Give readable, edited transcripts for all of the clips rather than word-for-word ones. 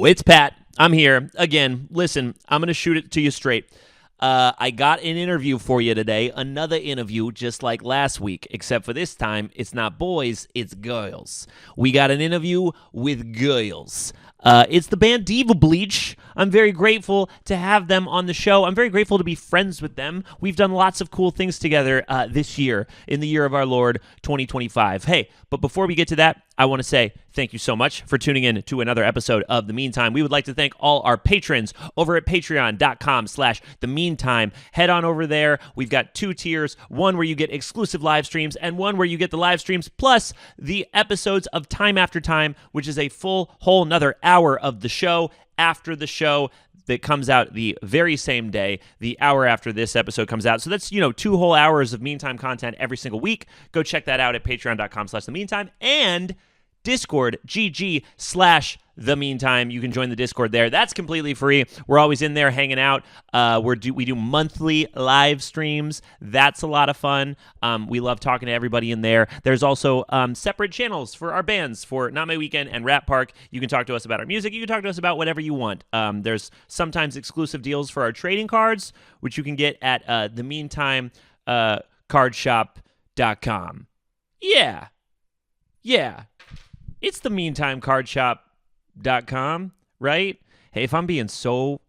It's Pat. I'm here again. Listen, I'm going to shoot it to you straight. I got an interview for you today, another interview just like last week, except for this time, it's not boys, it's girls. We got an interview with girls. It's the band Diva Bleach. I'm very grateful to have them on the show. I'm very grateful to be friends with them. We've done lots of cool things together this year, in the year of our Lord, 2025. Hey, but before we get to that, I want to say thank you so much for tuning in to another episode of The Meantime. We would like to thank all our patrons over at patreon.com/The Meantime. Head on over there. We've got two tiers, one where you get exclusive live streams and one where you get the live streams plus the episodes of Time After Time, which is a full whole another hour of the show after the show that comes out the very same day, the hour after this episode comes out. So that's, 2 whole hours of Meantime content every single week. Go check that out at patreon.com/The Meantime and Discord, GG/The Meantime. You can join the Discord there. That's completely free. We're always in there hanging out. We do monthly live streams. That's a lot of fun. We love talking to everybody in there. There's also separate channels for our bands, for Not My Weekend and Rat Park. You can talk to us about our music. You can talk to us about whatever you want. There's sometimes exclusive deals for our trading cards, which you can get at the Meantime cardshop.com. Yeah. It's the Meantime cardshop.com, right? Hey, if I'm being so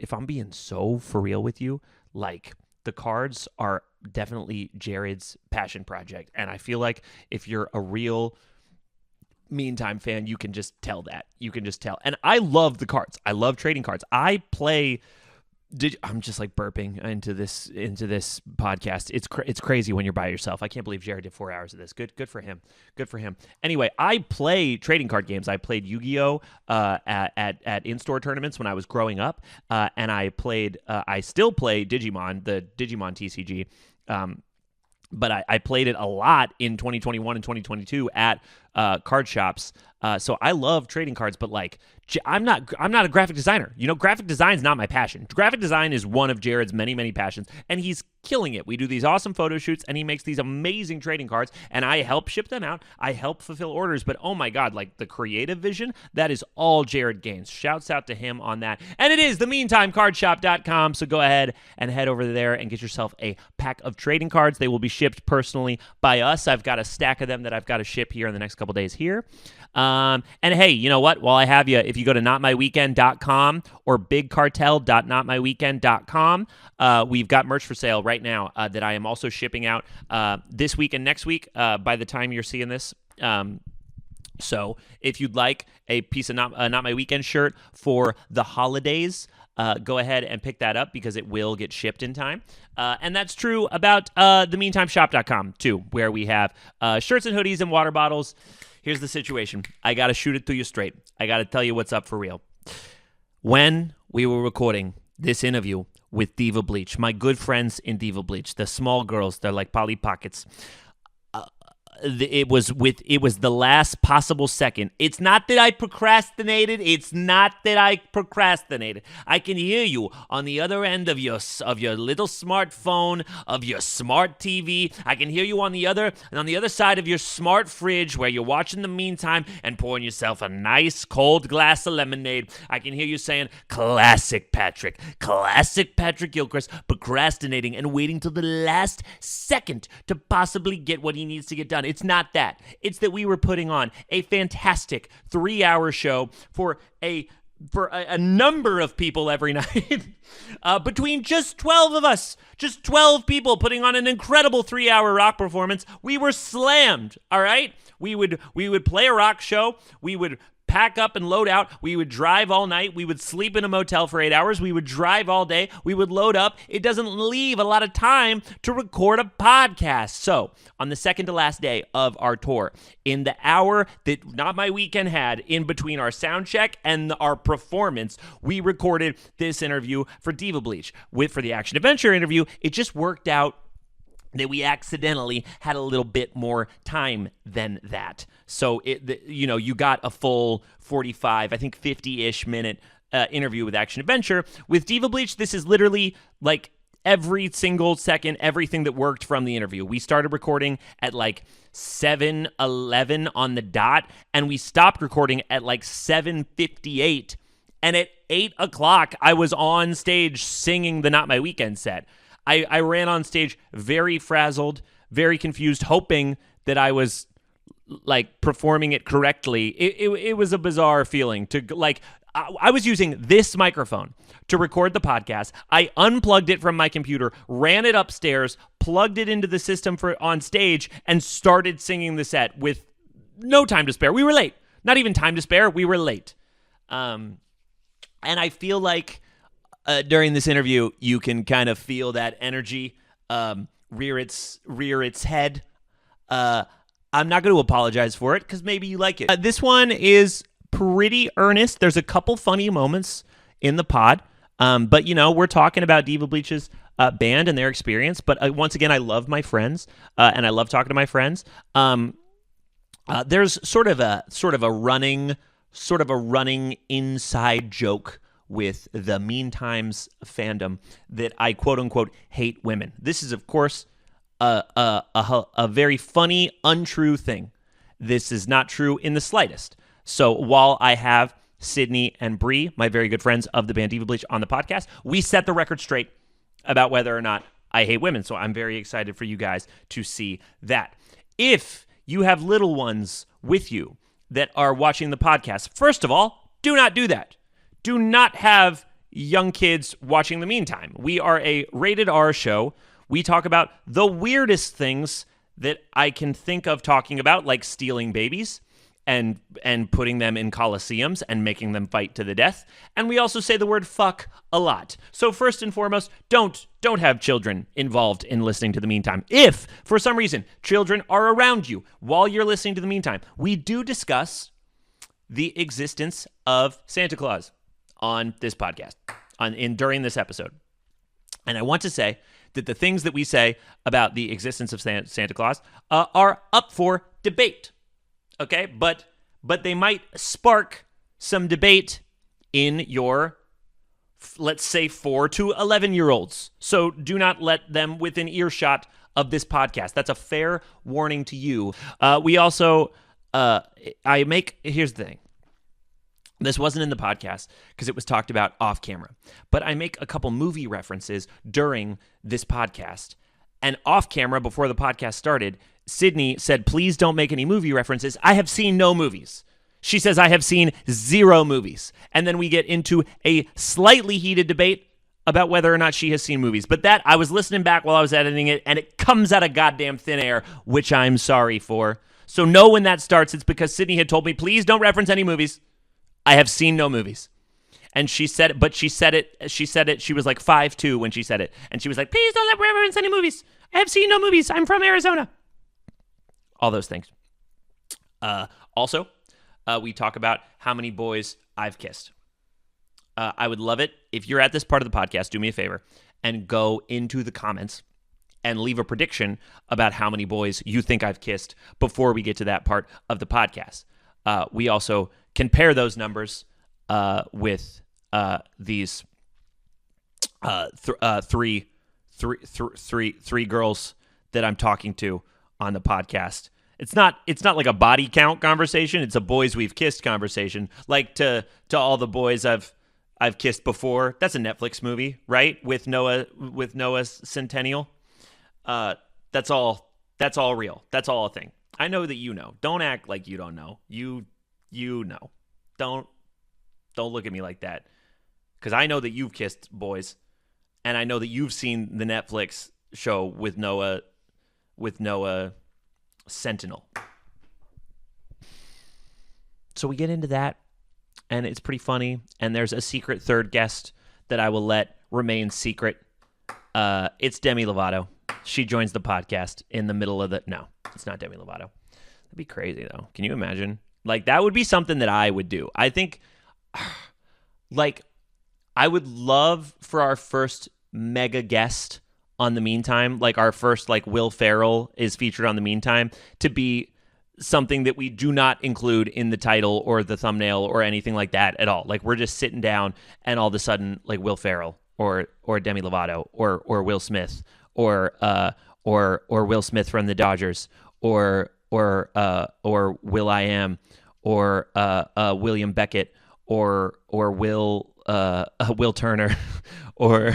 for real with you, like, the cards are definitely Jared's passion project, and I feel like if you're a real Meantime fan, you can just tell that. You can just tell. And I love the cards. I love trading cards. I'm just like burping into this podcast. It's crazy when you're by yourself. I can't believe Jared did 4 hours of this. Good for him. Anyway, I play trading card games. I played Yu-Gi-Oh at in-store tournaments when I was growing up, and I still play Digimon, the Digimon TCG. But I played it a lot in 2021 and 2022 at card shops. So I love trading cards, but like, I'm not a graphic designer. Graphic design is not my passion. Graphic design is one of Jared's many, many passions, and he's killing it. We do these awesome photo shoots, and he makes these amazing trading cards, and I help ship them out. I help fulfill orders, but oh my God, like, the creative vision, that is all Jared Gaines. Shouts out to him on that. And it is the meantimecardshop.com, so go ahead and head over there and get yourself a pack of trading cards. They will be shipped personally by us. I've got a stack of them that I've got to ship here in the next couple days here. And hey, you know what? While I have you, if you go to notmyweekend.com or bigcartel.notmyweekend.com, we've got merch for sale right now that I am also shipping out this week and next week by the time you're seeing this. So if you'd like a piece of Not My Weekend shirt for the holidays, go ahead and pick that up because it will get shipped in time. And that's true about themeantimeshop.com too, where we have shirts and hoodies and water bottles. Here's the situation. I got to shoot it to you straight. I got to tell you what's up for real. When we were recording this interview with Diva Bleach, my good friends in Diva Bleach, the small girls, they're like Polly Pockets. It was the last possible second. It's not that I procrastinated. I can hear you on the other end of your little smartphone, of your smart TV. I can hear you on the other side of your smart fridge where you're watching The Meantime and pouring yourself a nice cold glass of lemonade. I can hear you saying, classic Patrick Gilchrist, procrastinating and waiting till the last second to possibly get what he needs to get done. It's not that. It's that we were putting on a fantastic 3-hour show for a number of people every night. Between just 12 of us, just 12 people putting on an incredible 3-hour rock performance, we were slammed, all right? We would play a rock show. We would pack up and load out. We would drive all night. We would sleep in a motel for 8 hours. We would drive all day. We would load up. It doesn't leave a lot of time to record a podcast. So on the second to last day of our tour, in the hour that Not My Weekend had in between our sound check and our performance, we recorded this interview for Diva Bleach. For the action adventure interview, it just worked out that we accidentally had a little bit more time than that. So, you got a full 45, I think 50-ish minute interview with Action Adventure. With Diva Bleach, this is literally like every single second, everything that worked from the interview. We started recording at like 7:11 on the dot, and we stopped recording at like 7:58 And at 8 o'clock, I was on stage singing the Not My Weekend set. I ran on stage very frazzled, very confused, hoping that I was like performing it correctly. It was a bizarre feeling to like. I was using this microphone to record the podcast. I unplugged it from my computer, ran it upstairs, plugged it into the system for on stage, and started singing the set with no time to spare. We were late. Not even time to spare. We were late. And I feel like during this interview, you can kind of feel that energy rear its head. I'm not going to apologize for it because maybe you like it. This one is pretty earnest. There's a couple funny moments in the pod, but we're talking about Diva Bleach's band and their experience. But once again, I love my friends and I love talking to my friends. There's sort of a running inside joke with the Mean Times fandom that I quote unquote hate women. This is, of course, a very funny, untrue thing. This is not true in the slightest. So while I have Sydney and Bree, my very good friends of the band Diva Bleach, on the podcast, we set the record straight about whether or not I hate women. So I'm very excited for you guys to see that. If you have little ones with you that are watching the podcast, first of all, do not do that. Do not have young kids watching the meantime. We are a rated R show. We talk about the weirdest things that I can think of talking about, like stealing babies and putting them in coliseums and making them fight to the death. And we also say the word fuck a lot. So first and foremost, don't have children involved in listening to the meantime. If, for some reason, children are around you while you're listening to the meantime, we do discuss the existence of Santa Claus on this podcast, during this episode. And I want to say that the things that we say about the existence of Santa Claus are up for debate, okay? But they might spark some debate in your, let's say, 4 to 11-year-olds. So do not let them within earshot of this podcast. That's a fair warning to you. We also, here's the thing. This wasn't in the podcast because it was talked about off camera, but I make a couple movie references during this podcast. And off camera, before the podcast started, Sydney said, please don't make any movie references. I have seen no movies. She says, I have seen 0 movies. And then we get into a slightly heated debate about whether or not she has seen movies. But that, I was listening back while I was editing it, and it comes out of goddamn thin air, which I'm sorry for. So know when that starts, it's because Sydney had told me, please don't reference any movies. I have seen no movies. And she said it, but she said it, she was like 5'2" when she said it. And she was like, please don't let reference any movies. I have seen no movies. I'm from Arizona. All those things. Also, we talk about how many boys I've kissed. I would love it if you're at this part of the podcast, do me a favor and go into the comments and leave a prediction about how many boys you think I've kissed before we get to that part of the podcast. We also compare those numbers with these three girls that I'm talking to on the podcast. It's not like a body count conversation. It's a boys we've kissed conversation. Like to all the boys I've kissed before. That's a Netflix movie, right? With Noah's Centennial. That's all real. That's all a thing. I know that you know. Don't act like you don't know. You know. Don't look at me like that. Because I know that you've kissed boys, and I know that you've seen the Netflix show with Noah Sentinel. So we get into that, and it's pretty funny. And there's a secret third guest that I will let remain secret. It's Demi Lovato. She joins the podcast in the middle of the... No, it's not Demi Lovato. That'd be crazy, though. Can you imagine? Like, that would be something that I would do. I think, like, I would love for our first mega guest on The Meantime, like our first, like, Will Ferrell is featured on The Meantime, to be something that we do not include in the title or the thumbnail or anything like that at all. Like, we're just sitting down and all of a sudden, like, Will Ferrell or Demi Lovato or Will Smith or Will Smith from the Dodgers or Will I Am or William Beckett Will Turner, or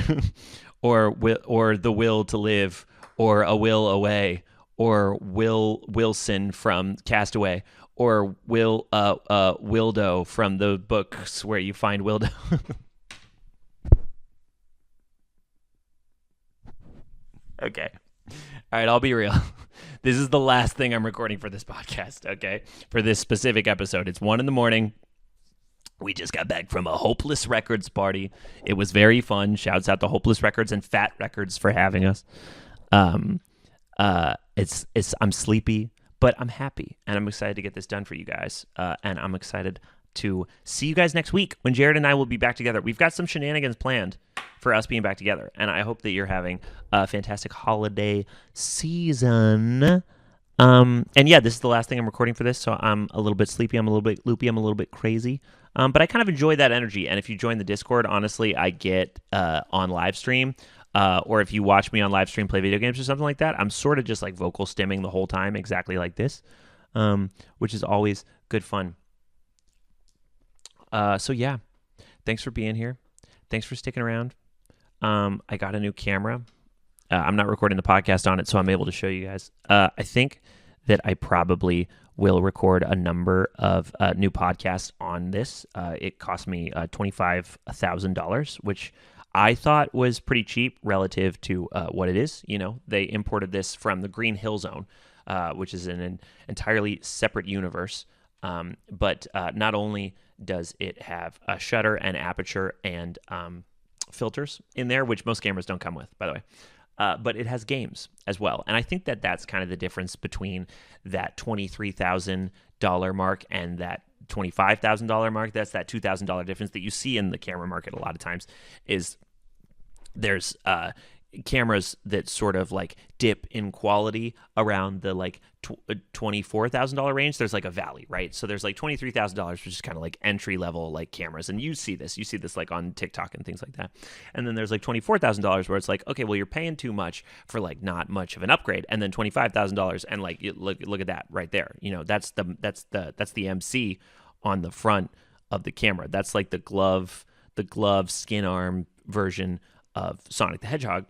The Will to Live, or A Will Away, or Wilson from Castaway, or Wildo from the books where you find Wildo. Okay. All right, I'll be real. This is the last thing I'm recording for this podcast, okay? For this specific episode. It's 1 a.m. We just got back from a Hopeless Records party. It was very fun. Shouts out to Hopeless Records and Fat Records for having us. I'm sleepy, but I'm happy, and I'm excited to get this done for you guys. And I'm excited to see you guys next week when Jared and I will be back together. We've got some shenanigans planned for us being back together, and I hope that you're having a fantastic holiday season. And yeah, this is the last thing I'm recording for this, so I'm a little bit sleepy, I'm a little bit loopy, I'm a little bit crazy. But I kind of enjoy that energy, and if you join the Discord, honestly, I get on live stream, or if you watch me on live stream play video games or something like that, I'm sort of just like vocal stimming the whole time, exactly like this, which is always good fun. So yeah, thanks for being here. Thanks for sticking around. I got a new camera. I'm not recording the podcast on it, so I'm able to show you guys. I think that I probably will record a number of new podcasts on this. It cost me $25,000, which I thought was pretty cheap relative to what it is. You know, they imported this from the Green Hill Zone, which is an entirely separate universe. But not only does it have a shutter and aperture and filters in there, which most cameras don't come with, by the way. But it has games as well. And I think that that's kind of the difference between that $23,000 mark and that $25,000 mark. That's that $2,000 difference that you see in the camera market a lot of times. Is there's cameras that sort of like dip in quality around the like $24,000 range. There's like a valley, right? So there's like $23,000, which is kind of like entry level like cameras, and you see this like on TikTok and things like that. And then there's like $24,000 where it's like, okay, well, you're paying too much for like not much of an upgrade, and then $25,000 and like look at that right there. You know, that's the MC on the front of the camera. That's like the glove skin arm version of Sonic the Hedgehog.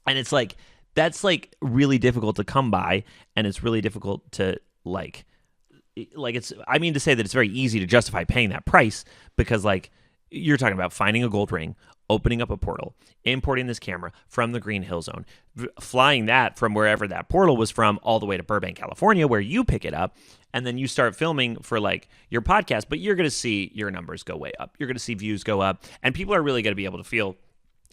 And it's like, that's like really difficult to come by, and it's really difficult to like it's, I mean to say that it's very easy to justify paying that price, because like you're talking about finding a gold ring, opening up a portal, importing this camera from the Green Hill Zone, flying that from wherever that portal was from all the way to Burbank, California, where you pick it up, and then you start filming for like your podcast, but you're going to see your numbers go way up. You're going to see views go up, and people are really going to be able to feel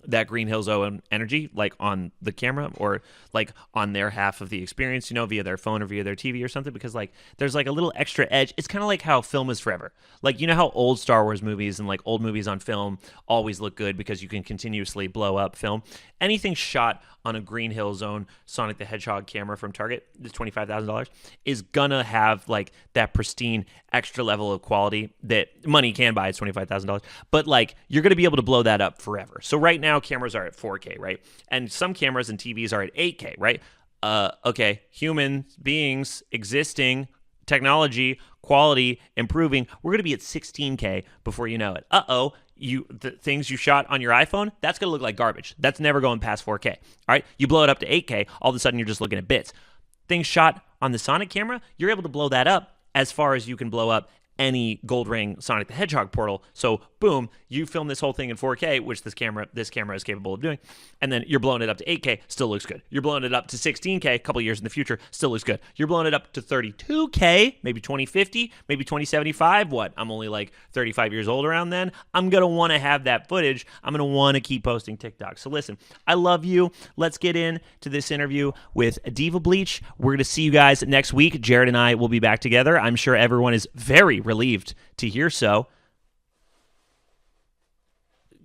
that Green Hill Zone energy, like on the camera or like on their half of the experience, you know, via their phone or via their TV or something, because like there's like a little extra edge. It's kind of like how film is forever. Like, you know how old Star Wars movies and like old movies on film always look good because you can continuously blow up film. Anything shot on a Green Hill Zone Sonic the Hedgehog camera from Target, this $25,000, is gonna have like that pristine extra level of quality that money can buy. It's $25,000, but like you're gonna be able to blow that up forever. So right now cameras are at 4K, right? And some cameras and TVs are at 8K, right? Okay, human beings existing, technology, quality, improving. We're gonna be at 16K before you know it. The things you shot on your iPhone, that's going to look like garbage. That's never going past 4K. All right? You blow it up to 8K, all of a sudden you're just looking at bits. Things shot on the Sonic camera, you're able to blow that up as far as you can blow up any gold ring Sonic the Hedgehog portal. So boom, you film this whole thing in 4K, which this camera is capable of doing, and then you're blowing it up to 8K, still looks good. You're blowing it up to 16K a couple years in the future, still looks good. You're blowing it up to 32K, maybe 2050, maybe 2075. What? I'm only like 35 years old around then. I'm going to want to have that footage. I'm going to want to keep posting TikTok. So listen, I love you. Let's get into this interview with Diva Bleach. We're going to see you guys next week. Jared and I will be back together. I'm sure everyone is very relieved to hear so.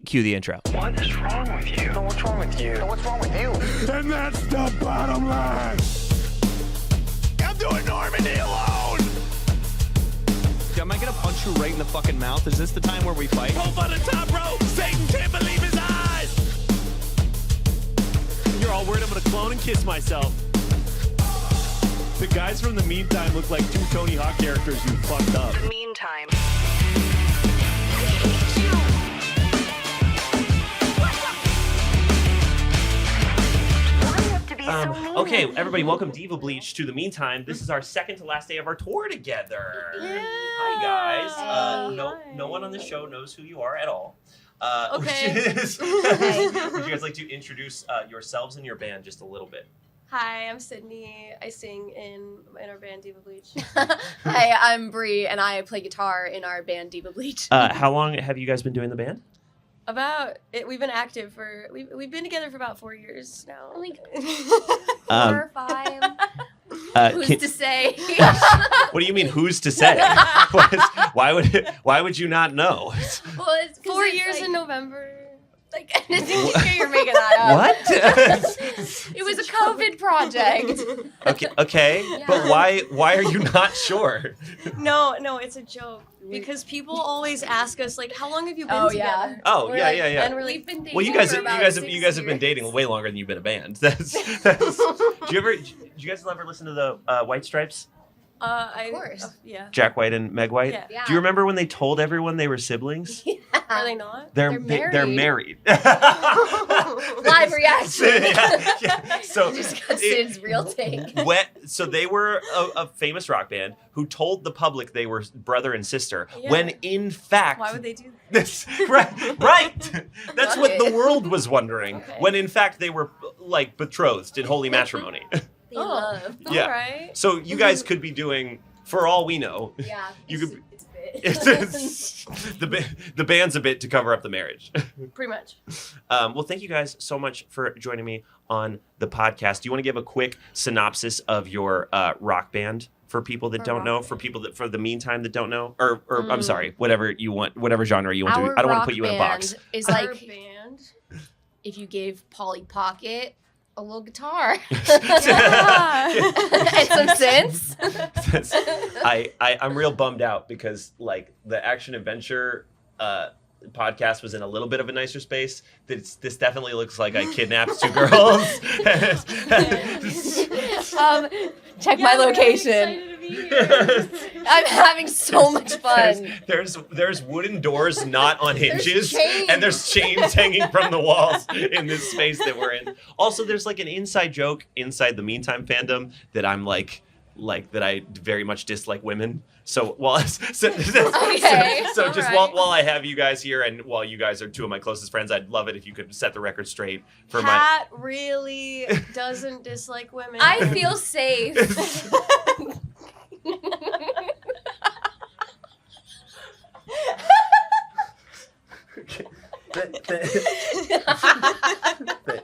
Cue the intro. What is wrong with you? No, what's wrong with you? No, what's wrong with you? And that's the bottom line. I'm doing Normandy alone. Am I gonna punch you right in the fucking mouth? Is this the time where we fight? Hope on the top row. Satan can't believe his eyes. You're all worried I'm gonna clone and kiss myself. The guys from The Meantime look like two Tony Hawk characters you fucked up. The meantime. Okay, everybody, welcome Diva Bleach to the meantime. This is our second to last day of our tour together. Yeah. Hi, guys. Hi. No one on the show knows who you are at all. Okay. Would you guys like to introduce yourselves and your band just a little bit? Hi, I'm Sydney. I sing in our band Diva Bleach. Hi, I'm Bree, and I play guitar in our band Diva Bleach. How long have you guys been doing the band? We've been active for we've been together for about 4 years now. Like Um, 4 or 5. Who's can- to say? What do you mean? Who's to say? Why would you not know? Well, it's 4 years in November. Like, you're making that up. What? It was a COVID project. Okay, Yeah. but why are you not sure? No, it's a joke. Because people always ask us like, how long have you been Oh, together? yeah. Oh, We're yeah, like- yeah, yeah. And we're like, We've been dating Well, you guys for have about you guys 6 have been years. dating way longer than you've been a band. Did you guys ever listen to the White Stripes? of course. Yeah. Jack White and Meg White? Yeah. Yeah. Do you remember when they told everyone they were siblings? Are they not? They're They're married. Live reaction. yeah. So Just got Sid's real take. so they were a famous rock band who told the public they were brother and sister Yeah. when in fact Why would they do that? this right. That's what the Right. world was wondering Okay. when in fact they were like betrothed in holy matrimony. They love. Yeah. All right. So you guys could be doing, for all we know, Yeah. You could- It's a bit. the band's a bit to cover up the marriage. Pretty much. Well, thank you guys so much for joining me on the podcast. Do you want to give a quick synopsis of your rock band for people that Our don't rock know, band. for people that for the meantime that don't know, or I'm sorry, whatever you want, whatever genre you want Our to. I don't want to rock put you in a box. band is Our like band. if you gave Polly Pocket a little guitar and some synths. I'm real bummed out because like the action adventure podcast was in a little bit of a nicer space. This definitely looks like I kidnapped 2 girls. Check my location. I'm having so much fun. There's wooden doors not on hinges, chains. and there's chains hanging from the walls in this space that we're in. Also, there's like an inside joke inside the Meantime fandom that I'm like that I very much dislike women. So while so just alright. while I have you guys here and while you guys are 2 of my closest friends, I'd love it if you could set the record straight for Pat really doesn't dislike women. I feel safe.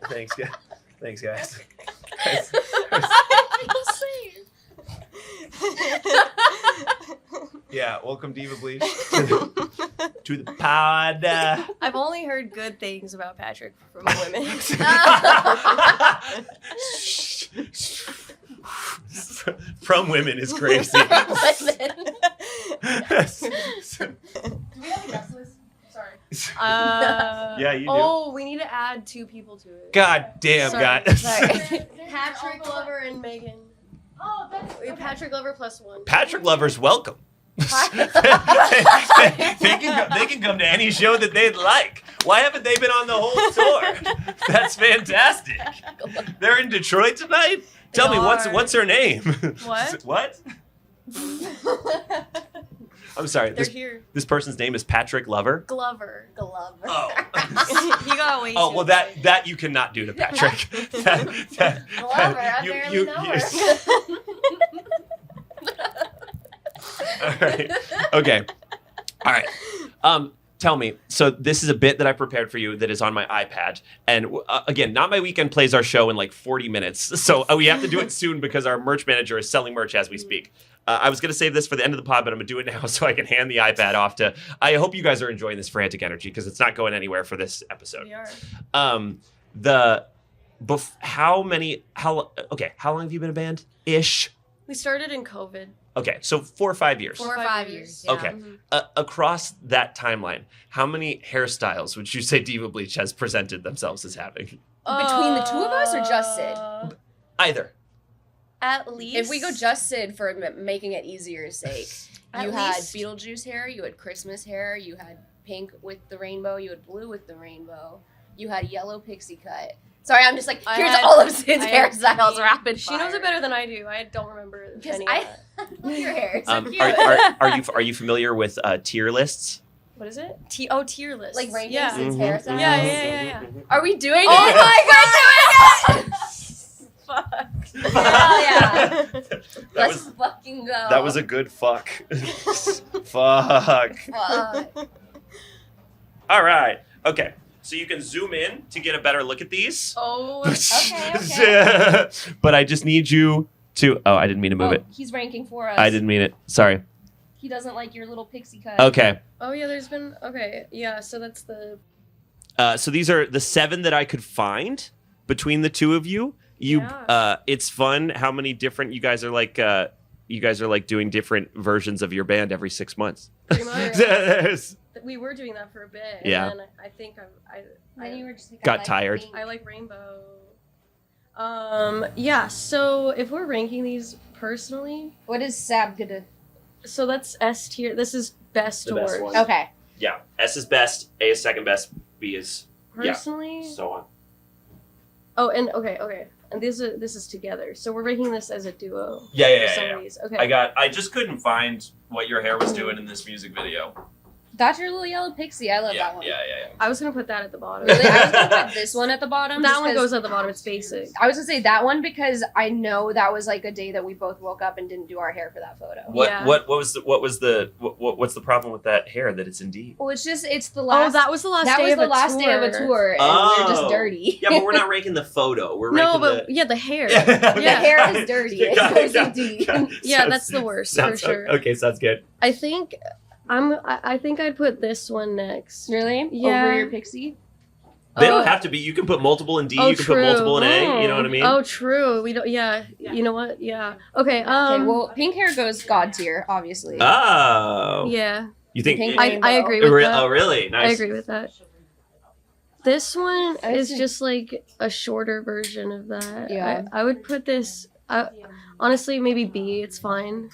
Thanks, guys. Thanks, guys. Yeah, welcome Diva Bleach to the pod. I've only heard good things about Patrick from women. From women is crazy. Yeah, you do. Oh, we need to add 2 people to it. God damn, Sorry. guys. Sorry. Patrick Glover and Megan. Oh, that's Patrick Glover +1. Patrick lovers welcome. they can come to any show that they'd like. Why haven't they been on the whole tour? That's fantastic. They're in Detroit tonight? Tell me, are. what's her name? What? What? I'm sorry. They're here. This person's name is Patrick Lover. Glover. Oh. You got way Oh too well, that you cannot do to Patrick. Glover, I barely know her. All right. Okay. All right. Tell me. So this is a bit that I prepared for you that is on my iPad, and again, Not My Weekend plays our show in like 40 minutes, so we have to do it soon because our merch manager is selling merch as we speak. I was going to save this for the end of the pod, but I'm going to do it now so I can hand the iPad off to... I hope you guys are enjoying this frantic energy because it's not going anywhere for this episode. We are. How long have you been a band? Ish. We started in COVID. Okay, so 4 or 5 years. 4 or 5 years. Yeah. Okay. Across that timeline, how many hairstyles would you say Diva Bleach has presented themselves as having? Between the 2 of us or just Sid? Either. At least. If we go just Sid for making it easier sake, At you had least- Beetlejuice hair, you had Christmas hair, you had pink with the rainbow, you had blue with the rainbow, you had yellow pixie cut, Sorry, I'm just like, I here's had- all of Sid's I had- hairstyles rapid She knows it better than I do. I don't remember Because any I of that. love your hair. It's so Are, cute. are you familiar with tier lists? What is it? Tier list. Like ranking Yeah. Sid's Mhm. hairstyles? Yeah. Are we doing Oh it? my We're doing it! Fuck. Hell yeah. That Let's was fucking go. that was a good fuck. Fuck. Fuck. All right. Okay. So you can zoom in to get a better look at these. Oh. Okay. But I just need you to. Oh, I didn't mean to move it. He's ranking for us. I didn't mean it. Sorry. He doesn't like your little pixie cut. Okay. Oh yeah. There's been. Okay. Yeah. So that's the. So these are the 7 that I could find between the two of you. Yeah. It's fun how many different you guys are like. You guys are like doing different versions of your band every 6 months. Pretty much. There's- We were doing that for a bit. Yeah. And then I think Then you were just like, Got I like tired. pink. I like rainbow. Yeah. So if we're ranking these personally, What is Sab gonna? so that's S tier. This is best The to best worst. one. Okay. yeah. S is best. A is second best. B is Personally. so on. Oh, and okay. And this is together. So we're ranking this as a duo. Yeah, for some of these. Okay. I just couldn't find what your hair was doing in this music video. That's your little yellow pixie. I love that one. yeah. I was gonna put that at the bottom. Really? I was gonna put this one at the bottom. That just one 'cause- goes at the bottom. It's basic. I was gonna say that one because I know that was like a day that we both woke up and didn't do our hair for that photo. Yeah. What's the problem with that hair that it's indeed? Well, it's the last. Oh, that was the last that day was of the a last tour. day of a tour, and we're just Oh. dirty. Yeah, but we're not ranking the photo. We're No, ranking but the yeah, the hair. The Yeah. hair is dirty. It's Got it, got OCD. it, got it. Yeah, Sounds- that's the worst for sounds- sure. Okay, sounds good. I think I think I'd put this one next. Really? Yeah. Over your pixie? They Oh. don't have to be. You can put multiple in D. Oh, you can true. put multiple in A. You know what I mean? Oh, true. We don't. Yeah. You know what? Yeah. Okay. Okay, well, pink hair goes god tier, obviously. Oh. Yeah. You think? Pink I rainbow. agree with that. Oh, really? Nice. I agree with that. This one I is see. just like a shorter version of that. Yeah. I would put this. Honestly, maybe B. It's fine.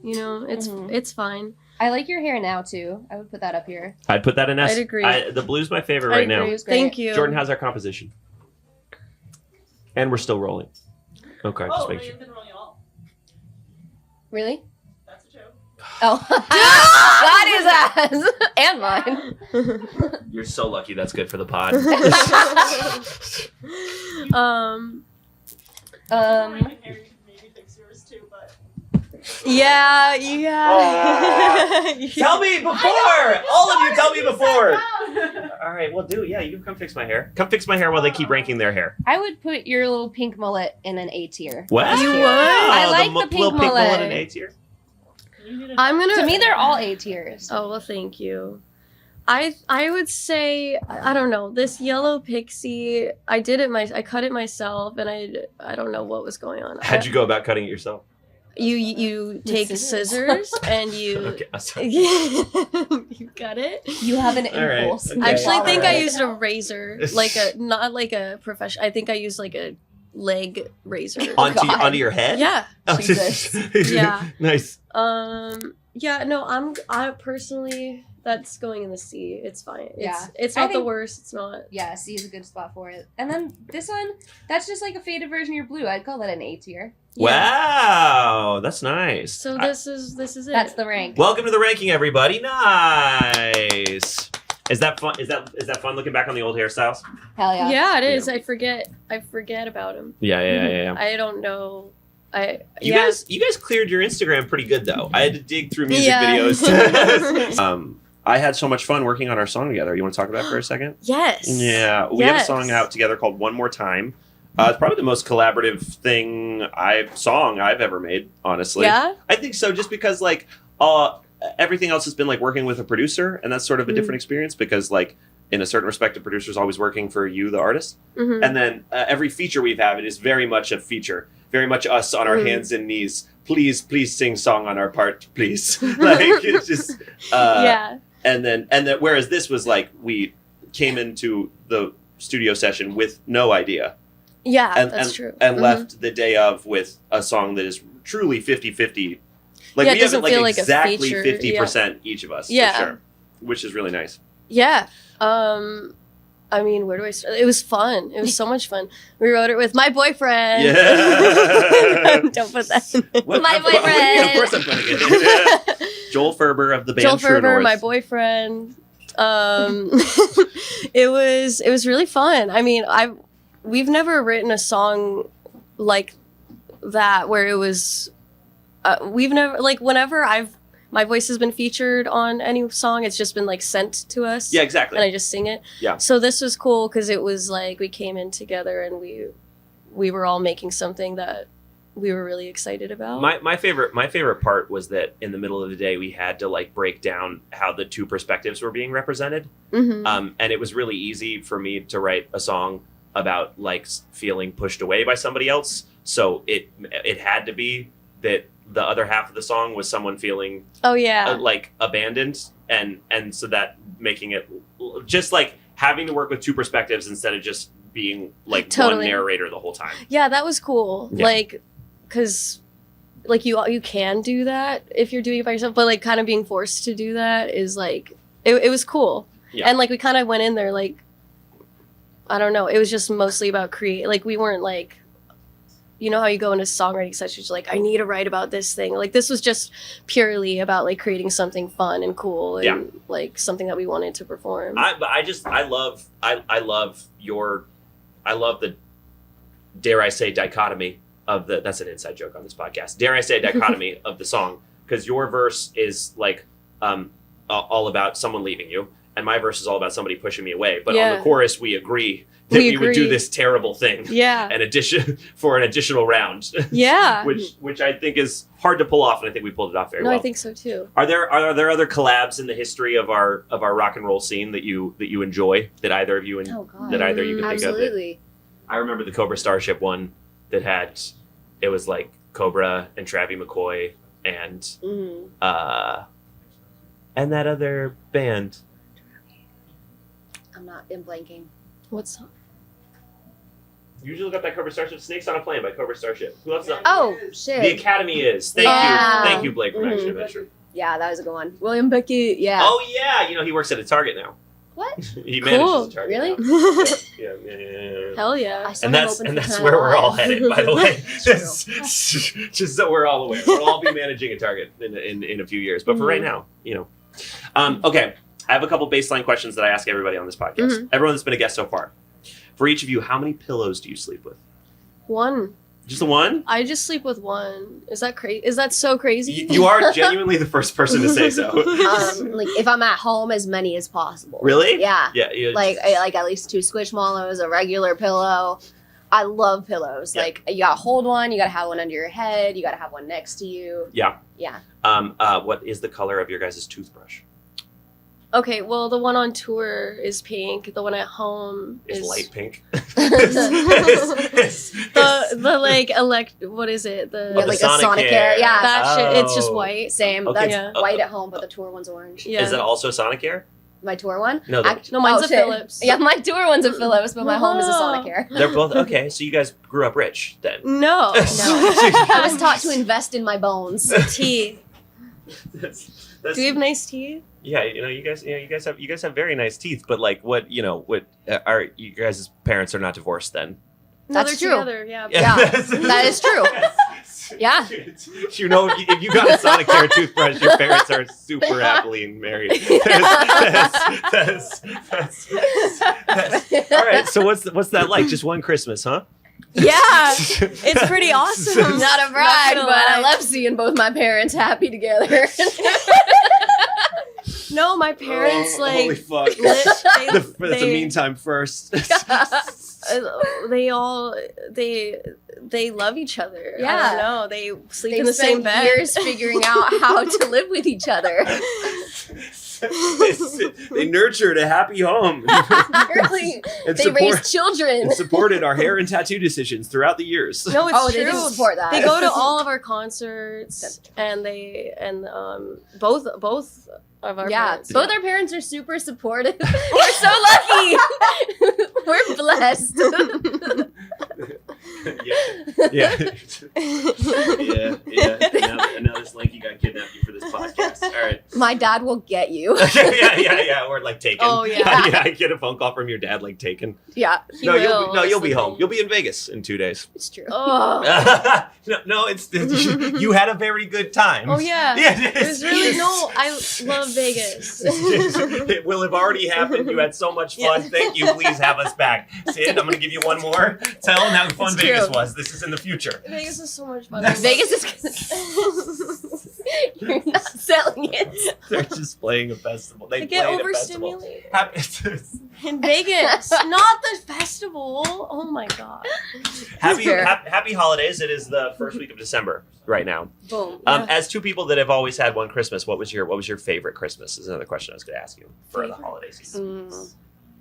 You know, Mhm. it's fine. I like your hair now too. I would put that up here. I'd put that in S. I'd agree. The blue's my favorite I right now. agree. It's great. Thank you. Jordan, how's our composition? And we're still rolling. Okay, just make sure. Really? That's a joke. Oh. Got his ass. And mine. You're so lucky. That's good for the pod. My hair, you could maybe fix yours too, but Yeah. Tell me before. All of you, tell me before. All right, well, do. Yeah, you can come fix my hair. Come fix my hair while they keep ranking their hair. I would put your little pink mullet in an A tier. What? You would? I like the pink little pink mullet mullet. in A tier. I'm gonna. To me, they're all A tiers. Oh well, thank you. I would say I don't know, this yellow pixie. I cut it myself, and I don't know what was going on. How'd you go about cutting it yourself? You take scissors and you Okay, I'm sorry. you cut it. You have an All right, impulse. okay. I actually think I Alright. used a razor, like a not like a professional. I think I used like a leg razor. onto God. onto your head? Yeah. Oh, Jesus. Yeah. Nice. Yeah. No. I personally. That's going in the C. It's fine. Yeah. It's I not the think- worst. It's not. Yeah, C is a good spot for it. And then this one, that's just like a faded version of your blue. I'd call that an A tier. Yeah. Wow, that's nice. So this is it. That's the rank. Welcome to the ranking, everybody. Nice. Is that fun? Is that fun looking back on the old hairstyles? Hell yeah. Yeah, it is. I forget about him. Yeah. I don't know. You guys cleared your Instagram pretty good though. I had to dig through music Yeah. videos. I had so much fun working on our song together. You want to talk about it for a second? Yes. Yeah, we have a Yes. song out together called "One More Time." It's probably the most collaborative song I've ever made. Honestly, Yeah. I think so. Just because everything else has been like working with a producer, and that's sort of a different experience because like in a certain respect, a producer's always working for you, the artist. Mhm. And then every feature we've had, it is very much a feature, very much us on our hands and knees. Please sing song on our part, please. Like it's just Yeah. And then whereas this was like we came into the studio session with no idea Yeah. and That's true. and Mhm. left the day of with a song that is truly 50-50. Like Yeah, it we have it doesn't like feel like a exactly feature, 50% each of us, Yeah. for sure. Which is really nice. Yeah. I mean, where do I start? It was fun. It was so much fun. We wrote it with my boyfriend. Yeah. Don't put that in there. What- My of boyfriend. course I'm putting it in. Joel Ferber of the band Joel True Ferber, North. my boyfriend. It was really fun. I mean, we've never written a song like that where it was we've never, like, whenever my voice has been featured on any song, it's just been like sent to us. Yeah, exactly. And I just sing it. Yeah. So this was cool because it was like we came in together and we were all making something that we were really excited about. My favorite part was that in the middle of the day we had to like break down how the two perspectives were being represented. Mhm. And it was really easy for me to write a song about like feeling pushed away by somebody else. So it had to be that the other half of the song was someone feeling Oh yeah. like abandoned, and so that making it just like having to work with two perspectives instead of just being like one Totally. narrator the whole time. Yeah, that was cool. Yeah. Like, cause like you can do that if you're doing it by yourself, but like kind of being forced to do that is like it was cool. Yeah. And like we kind of went in there like, I don't know, it was just mostly about create. Like we weren't like, you know how you go into songwriting sessions like I need to write about this thing. Like this was just purely about like creating something fun and cool and Yeah. like something that we wanted to perform. I love the, dare I say, dichotomy of the, that's an inside joke on this podcast, dare I say dichotomy of the song, because your verse is like all about someone leaving you and my verse is all about somebody pushing me away, but on Yeah. the chorus we agree that we would do agree. this terrible thing Yeah. an additional round. Yeah. which I think is hard to pull off, and I think we pulled it off very No, well. I think so too. Are there other collabs in the history of our rock and roll scene that you enjoy, that either of you Oh god. that either of you can think of? Absolutely. I remember the Cobra Starship one that had, it was like Cobra and Travie McCoy and Mhm. and that other band. I'm not in blanking. What's You usually look up that Cobra Starship. Snakes on a Plane by Cobra Starship. Who else? Oh The shit. Academy is. Thank Yeah. you. Thank you, Blake from Mhm. Action Adventure. Yeah, that was a good one. William Beckett. Yeah. Oh yeah, you know he works at a Target now. What? He manages Cool. a Target. Really? Now. Yeah. Hell yeah. I saw And him that's open and for that's Time where we're all Alive. headed, by the way. It's Just so we're all aware, we'll all be managing a Target in a few years. But for right now, you know. Okay, I have a couple baseline questions that I ask everybody on this podcast. Everyone that's been a guest so far. For each of you, how many pillows do you sleep with? One. Just the one? I just sleep with one. Is that crazy? Is that so crazy? You are genuinely the first person to say so. Like if I'm at home, as many as possible. Really? Yeah. Yeah. Like I like at least 2 Squishmallows, a regular pillow. I love pillows. Yeah. Like you gotta hold one, you gotta have one under your head, you gotta have one next to you. Yeah. Yeah. What is the color of your guys' toothbrush? Okay, well, the one on tour is pink. The one at home Is is light pink. the like what is it? The Yeah, like a Sonicare, yeah. that shit. It's just Oh. white. Same. Okay. That's white at home, but the tour one's orange. Yeah. Is that also Sonicare? My tour one? No, No, mine's a shit. Philips. Yeah, my tour one's a Philips, but my home is a Wow. Sonicare. they're both okay. So you guys grew up rich then. No. No. I was taught to invest in my bones. Tea. That's, Do you have nice tea? yeah, you guys have very nice teeth, but like what are you guys' parents are not divorced then? No, That's they're true. together. Yeah. Yeah, that is true. Yeah. You know, if you got a Sonicare toothbrush, your parents are super happily married. That's- all right. So what's that like? Just one Christmas, huh? Yeah. It's pretty awesome. Not a brag, gonna but I lie. love seeing both my parents happy together. No, my parents Oh, holy like fuck. That's a mean time first. they all they love each other. I Yeah. don't know. They sleep They've in the same spent bed. years figuring out how to live with each other. They nurtured a happy home. Really, And they raised children. and supported our hair and tattoo decisions throughout the years. No, it's Oh, true. they do support that. They go to all of our concerts, and both of our Yeah, parents. both our parents are super supportive. We're so lucky. We're blessed. Yeah. Yeah. Now this lanky guy kidnapped you for this podcast. All right. My dad will get you. yeah. Or like taken. Oh, yeah. Yeah. I get a phone call from your dad, like taken. Yeah. You'll be home. You'll be in Vegas in 2 days. It's true. Oh. no, it's you had a very good time. Oh yeah. Yeah. It was really I love Vegas. It will have already happened. You had so much fun. Thank you. Please have us back. Sid, I'm going to give you one more. Tell them how fun It's Vegas true. was. This is in the future. Vegas is so much fun. Vegas is You're not selling it. They're just playing a festival. They I get played a festival. overstimulated. In Vegas, not the festival. Oh my god. Happy holidays. It is the first week of December right now. Boom. As two people that have always had one Christmas, what was your favorite Christmas? Is another question I was going to ask you for the holiday season.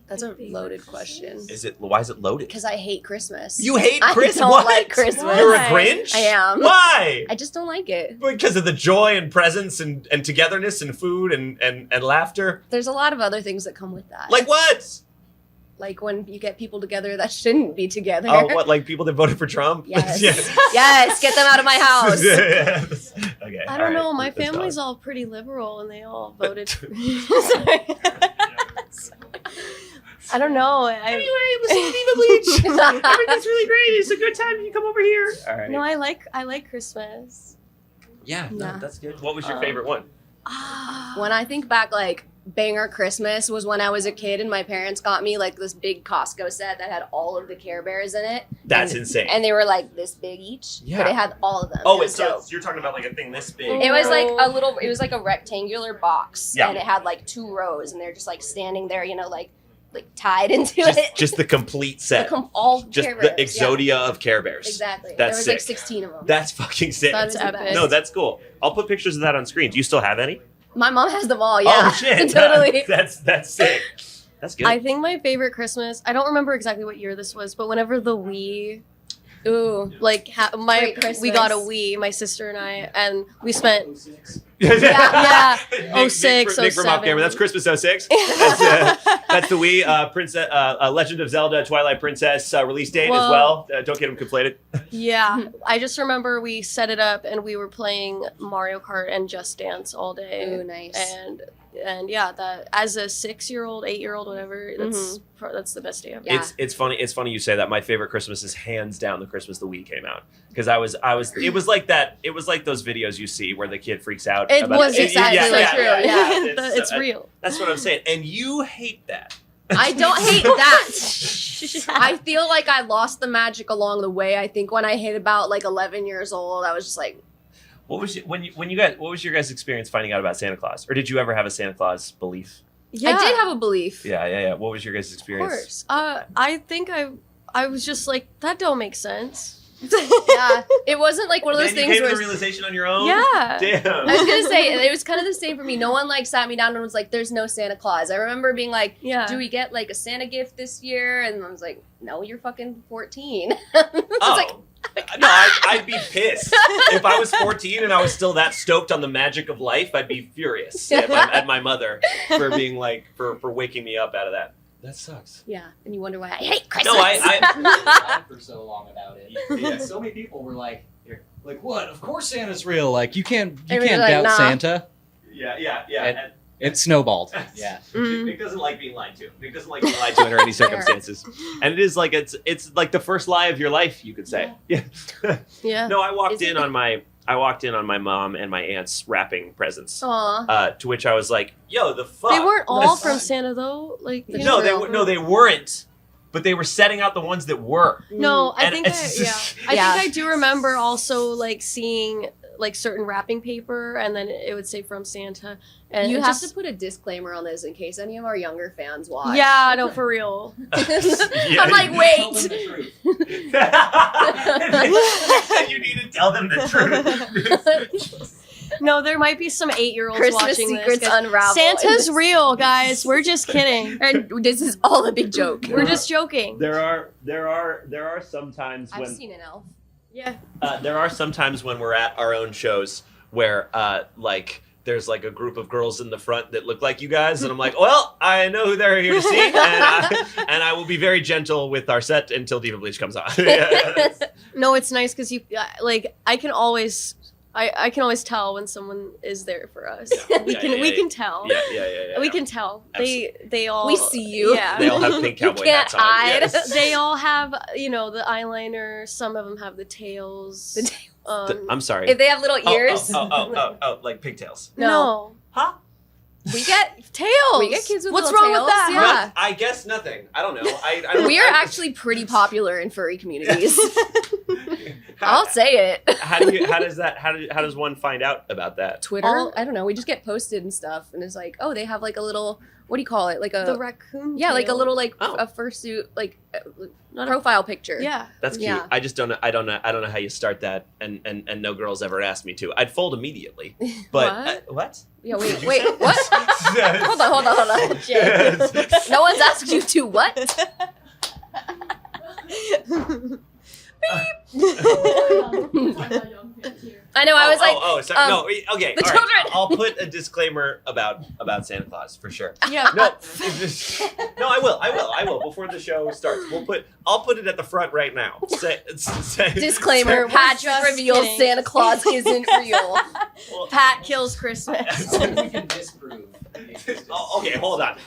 That's a loaded question. Why is it loaded? Because I hate Christmas. You hate I Christmas? don't What? like Christmas. You're a Why? Grinch? I am. Why? I just don't like it. Because of the joy and presence and togetherness and food and laughter. There's a lot of other things that come with that. Like what? Like when you get people together that shouldn't be together. Oh, what? Like people that voted for Trump? Yes. Yeah. Yes, get them out of my house. Yes. Okay. I don't know. all My right. Let's family's go. all pretty liberal, and they all voted. Sorry. I don't know. Anyway, listen to Diva Bleach. Everything's really great. It's a good time. You can come over here. All right. No, I like Christmas. Yeah, no, Yeah. that's good. What was your favorite one? When I think back, like, banger Christmas was when I was a kid and my parents got me, like, this big Costco set that had all of the Care Bears in it. That's And- insane. And they were, like, this big each. Yeah. But it had all of them. Oh, It was dope. you're talking about like a thing this big. It was like it was like a rectangular box. Yeah. And it had, like, 2 rows. And they're just, like, standing there, you know, like tied into it. just the complete set. All Just Care the Bears. Exodia of Care Bears. Exactly. That's there was, like, sick. 16 of them. That's fucking sick. That's It was the epic. best. No, that's cool. I'll put pictures of that on screen. Do you still have any? My mom has them all, yeah. Oh shit! Totally. That's sick. That's good. I think my favorite Christmas. I don't remember exactly what year this was, but whenever the Wii, like Great Christmas. we got a Wii, my sister and I, and we spent Yeah. Nick, 06, Nick from off 07. camera. That's Christmas 06. That's the Wii Princess, Legend of Zelda Twilight Princess release date as well. Don't get them conflated. Yeah, I just remember we set it up and we were playing Mario Kart and Just Dance all day. Ooh, nice. And yeah, that as a 6-year-old, 8-year-old, whatever, that's the best day ever. Yeah. It's funny you say that. My favorite Christmas is hands down the Christmas the Wii came out, because I was it was like that. It was like those videos you see where the kid freaks out. It about was exactly true. Yeah. It's real. That's what I'm saying, and you hate that. I don't hate that. I feel like I lost the magic along the way. I think when I hit about like 11 years old, I was just like, What was what was your guys' experience finding out about Santa Claus, or did you ever have a Santa Claus belief? Yeah, I did have a belief. Yeah. What was your guys' of experience? course. I think I was just like, that don't make sense. Yeah. It wasn't like one of those Then you things came to where the realization on your own. Yeah. Damn. I was gonna say it was kind of the same for me. No one like sat me down and was like, "There's no Santa Claus." I remember being like, Yeah. "Do we get like a Santa gift this year?" And I was like, "No, you're fucking 14." Oh. No, I'd be pissed. If I was 14 and I was still that stoked on the magic of life, I'd be furious at my mother for being like, for waking me up out of that. That sucks. Yeah, and you wonder why I hate Christmas. No, I for so long about it. Yeah. So many people were like, what? Of course Santa's real. Like you can't They were like, doubt nah. Santa. yeah. And it snowballed. Yeah. Nick doesn't like being lied to. Nick doesn't like being lied to under any circumstances. And it is like it's like the first lie of your life, you could say. Yeah. Yeah. No, I walked Is in it? on my mom and my aunt's wrapping presents. Aw. To which I was like, "Yo, the fuck." They weren't all That's- from Santa though. Like you No, know. they weren't. But they were setting out the ones that were. No, I And think it's just- I Yeah. think I do remember also like seeing like certain wrapping paper and then it would say from Santa. And You it have just, to put a disclaimer on this in case any of our younger fans watch. Yeah, no, for real. Yeah. I'm like, Tell them wait. the truth. And you need to tell them the truth. No, there might be some 8-year-olds Christmas watching secrets this. 'cause unravel. Santa's real, guys. We're just kidding. And this is all a big joke. We're just joking. There are some times I've when seen an elf. Yeah. there are some times when we're at our own shows where like there's like a group of girls in the front that look like you guys, and I'm like, well, I know who they're here to see, and I will be very gentle with our set until Diva Bleach comes on. No, it's nice because you like I can always tell when someone is there for us. We can tell. Yeah. We can tell. Absolutely. They all We see you. Yeah. They all have pink cowboy can't hats on. hide. Yes. They all have, the eyeliner. Some of them have the tails. I'm sorry. If they have little ears, Oh, like pigtails. No. Huh? we get Tails. we get kids with What's little wrong with tails. that? Yeah. I guess nothing. I don't know. I don't, We are actually pretty popular in furry communities. I'll say it. How does one find out about that? Twitter, I don't know. We just get posted and stuff, and it's like, oh, they have like a little, what do you call it? Like The a raccoon. yeah, like a tail. little like Oh. a fursuit like profile picture. Yeah. That's cute. Yeah. I just don't know. I don't know how you start that, and no girls ever asked me to. I'd fold immediately. But what? Yeah. Did Wait. you Wait. say? What? Hold on. Jay. No one's asked you to what? I know. I was like, sorry. No, okay. the all right. children. I'll put a disclaimer about Santa Claus for sure. Yeah. No, no, I will. Before the show starts, I'll put it at the front right now. disclaimer: Pat just reveals kidding. Santa Claus isn't real. Pat kills Christmas. we can disprove. Okay, hold on.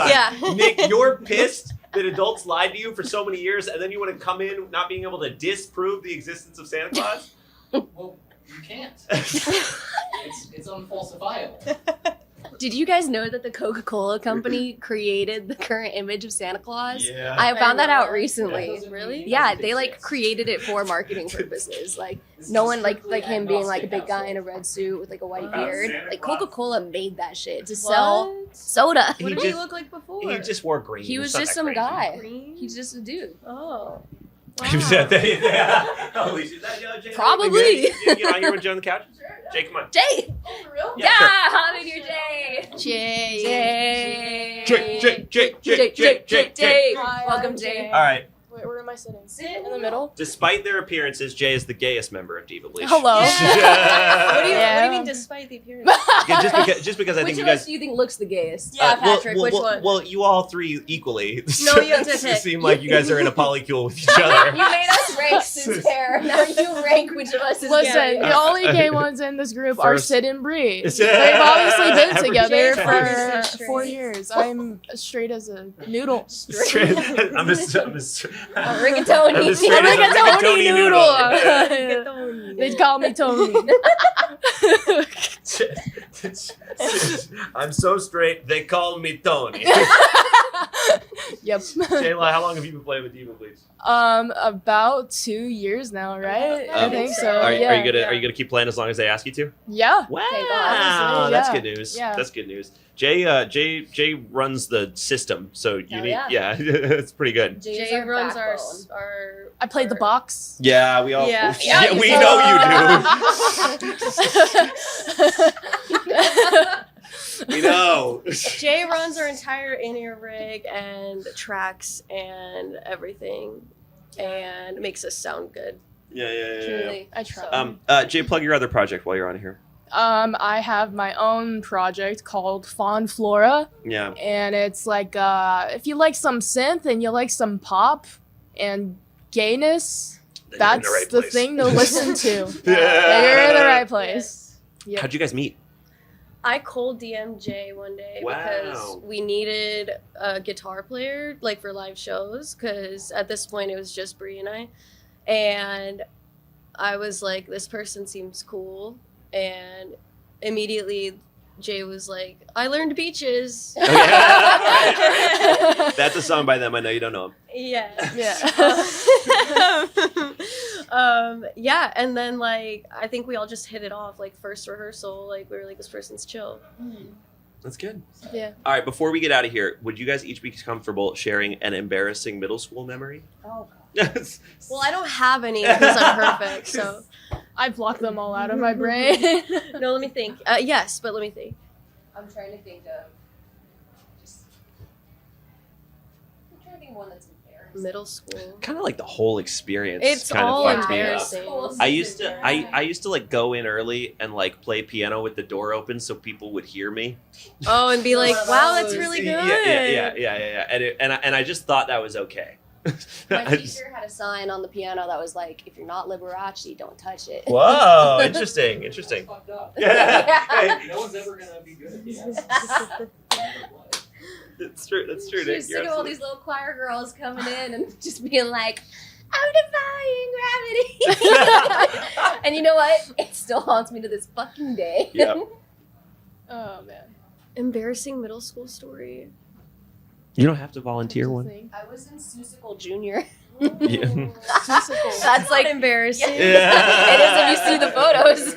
Yeah. Nick, you're pissed that adults lied to you for so many years, and then you want to come in not being able to disprove the existence of Santa Claus? Well, you can't. It's unfalsifiable. Did you guys know that the Coca-Cola company created the current image of Santa Claus? Yeah. I found that out That recently. doesn't Really? mean Yeah, it they like exists. created it for marketing purposes. Like This no is one like strictly him being like a agnostic big guy in a household. red suit with like a white About beard. Santa Like Claus? Coca-Cola made that shit to sell What? soda. He What did just- he look like before? He just wore green. He was It's not just that some crazy. guy. Green? He's just a dude. Oh. He was at the- Holy shit. Jay, Probably. You get on here with Joe on the couch? Jay, come on. Jay! Oh, for real? Yeah, sure. I'm in your Jay. Jay. Jay. Hi, Welcome, I'm Jay. All right. Wait, where am I sitting? Sit In the middle? Despite their appearances, Jay is the gayest member of Diva Bleach. Hello. What do you Yeah. mean despite the appearance? Yeah, just because I Which think you of us guys. do you think looks the gayest? Yeah, well, Patrick, well, which well, one? Well, you all three equally. No, you have to It pick. seem like you guys are in a polycule with each You other. made us rank since pair. Now you rank which of us is Listen, gay. the only gay ones in this group are First- Sid and Bree. It's- They've obviously been Every- together Jay's for obviously 4 straight. years. I'm as straight as a noodle. I'm a Rigatoni. I'm as straight as a rigatoni noodle. They'd call me Tony. I'm so straight, they call me Tony. Yep. Jayla, how long have you been playing with Diva Bleach? About 2 years now, right? I think so. Are yeah. you gonna keep playing as long as they ask you to? Yeah. Wow, honestly, that's yeah. good news. Yeah. That's good news. Jay runs the system, so you Hell need yeah. it's pretty good. Jay runs our I played the box. Yeah, we all. Yeah. Yeah, we Yeah. know you do. We know. Jay runs our entire in-ear rig and tracks and everything, and makes us sound good. Yeah. Truly. I try. Jay, plug your other project while you're on here. I have my own project called Fawn Flora, Yeah. and it's like if you like some synth and you like some pop and gayness, Then you're in that's right the place. thing to listen to. Yeah. You're in the right place. Yep. How'd you guys meet? I cold DM'd Jay one day because Wow. we needed a guitar player, like for live shows, because at this point it was just Bree and I. And I was like, this person seems cool. And immediately Jay was like, I learned Beaches. That's a song by them. I know you don't know them. Yeah. Yeah. And then like I think we all just hit it off like first rehearsal, like we were like, this person's chill. That's good. Yeah. All right, before we get out of here, would you guys each be comfortable sharing an embarrassing middle school memory? Oh, Well, I don't have any because I'm perfect, so I blocked them all out of my brain. no, let me think. Yes, but let me think. I'm trying to think of one that's embarrassing. middle school. Kind of like the whole experience. It's kind all of fucked me up. embarrassing. I used to like go in early and like play piano with the door open so people would hear me. Oh, and be like, wow, that's really good. And I just thought that was okay. My I just- teacher had a sign on the piano that was like, "If you're not Liberace, don't touch it." Whoa, interesting. Fucked up. Yeah. No one's ever gonna be good at piano. That's true. That's true. She Nick. was You're sick of all absolutely- these little choir girls coming in and just being like, "I'm defying gravity." And you know what? It still haunts me to this fucking day. Yep. Oh man. Embarrassing middle school story. You don't have to volunteer one. I was in Susical Junior. Yeah. That's like embarrassing. Yeah. It is if you see the photos.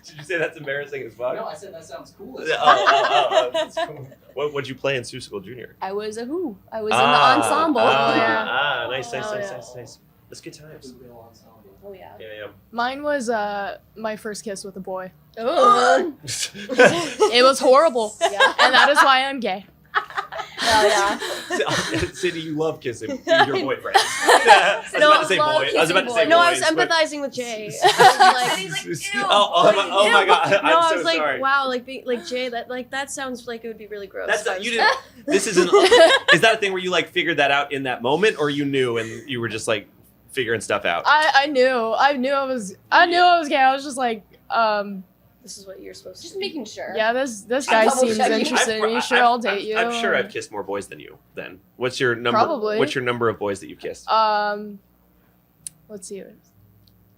Did you say that's embarrassing as fuck? No, I said that sounds cool. That's cool. What'd you play in Susical Junior? I was a who? I was in the ensemble. Nice. Oh, yeah. That's good times. Oh yeah. Yeah. Mine was my first kiss with a boy. Oh. It was horrible. Yeah. And that is why I'm gay. Oh yeah. Cindy, you love kissing your boyfriend. I was about to say love boy. I was about to say kissing No, boys, I was but- empathizing with Jay. And he's like, "Ew, oh my god! No, I'm I so was like, sorry. wow, like Jay, that sounds like it would be really gross. That's if I not, was- you didn't. This isn't. Is that a thing where you like figured that out in that moment, or you knew and you were just like figuring stuff out? I knew I was gay. I was just like, This is what you're supposed to just do. making sure. yeah, this I'm guy double seems checking. interested in me. Sure, I'll date you. I'm sure I've kissed more boys than you. Then what's your number? Probably. What's your number of boys that you've kissed? Let's see.